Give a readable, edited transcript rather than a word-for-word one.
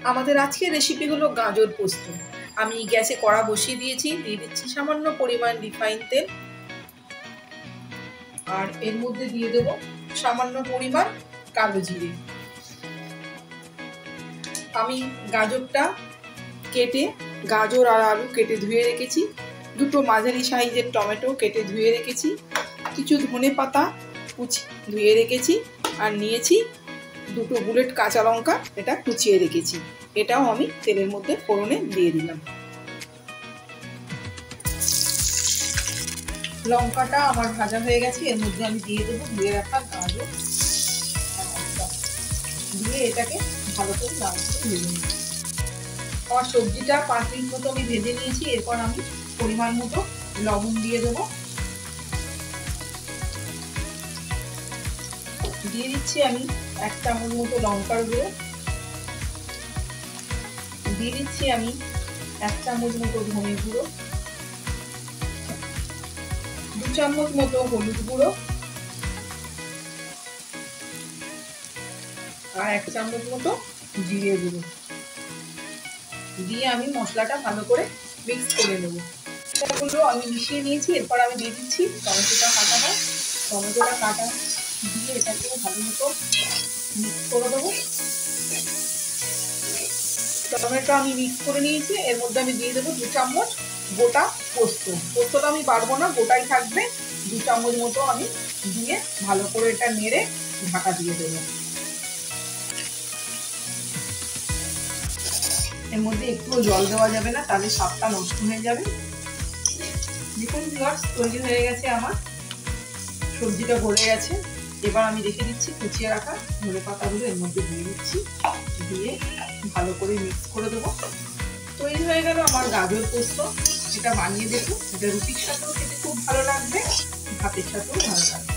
আমাদের আজকের রেসিপি হলো গাজর পোস্ত। আমি গ্যাসে কড়া বসিয়ে দিয়েছি, দিয়ে দিচ্ছি সামান্য পরিমাণ রিফাইন তেল, আর এর মধ্যে দিয়ে দেব সামান্য পরিমাণ কালো জিরে। আমি গাজর আর আলু কেটে ধুয়ে রেখেছি, দুটো মাঝারি সাইজের টমেটো কেটে ধুয়ে রেখেছি, কিছু ধনেপাতা কুচি ধুয়ে রেখেছি, আর নিয়েছি দুটো বুলেট কাঁচা লঙ্কা, এটা কুচিয়ে রেখেছি। এটাও আমি তেলের মধ্যে ফোড়নে দিয়ে দিলাম। লঙ্কাটা আমার ভাজা হয়ে গেছে, এর মধ্যে আমি দিয়ে দেবো ধুয়ে রাখা গাজর, দিয়ে এটাকে ভালো করে লাল করে ভেজে নিই। আমার সবজিটা 5 মিনিট মতো আমি ভেজে নিয়েছি। এরপর আমি পরিমাণ মতো লবণ দিয়ে দেবো, দিয়ে দিচ্ছি আমি 1 চামচ মতো লঙ্কার গুঁড়ো, দিয়ে দিচ্ছি আমি 1 চামচ মতো ধনে গুঁড়ো, 2 চামচ মতো হলুদ গুঁড়ো, আর 1 চামচ মতো জিরে গুঁড়ো দিয়ে আমি মশলাটা ভালো করে মিক্স করে নেব। মশলাগুলো আমি মিশিয়ে নিয়েছি। এরপর আমি দিয়ে দিচ্ছি টমেটোটা কাটা দিয়ে এটাকে ভালো মতো মিক্স করে দেবো। টমেটো আমি মিক্স করে নিয়েছি। এর মধ্যে আমি দিয়ে দেবো 2 চামচ গোটা পোস্তটা আমি বাড়বো না, গোটাই থাকবে। 2 চামচ মতো আমি দিয়ে ভালো করে এটা নেড়ে ঢাকা দিয়ে দেবো। এর মধ্যে একটু জল দেওয়া যাবে না, তাহলে স্বাদটা নষ্ট হয়ে যাবে। দেখুন ভিউয়ার্স, তৈরি হয়ে গেছে আমার সবজিটা, গলে গেছে। এবার আমি রেখে দিচ্ছি কুচিয়ে রাখা ধনেপাতাগুলো, এর মধ্যে দিয়ে দিচ্ছি, দিয়ে ভালো করে মিক্স করে দেবো। তৈরি হয়ে গেল আমার গাজর পোস্ত। এটা বানিয়ে দেখুন, এটা রুটির সাথেও খেতে খুব ভালো লাগবে, ভাতের সাথেও ভালো লাগবে।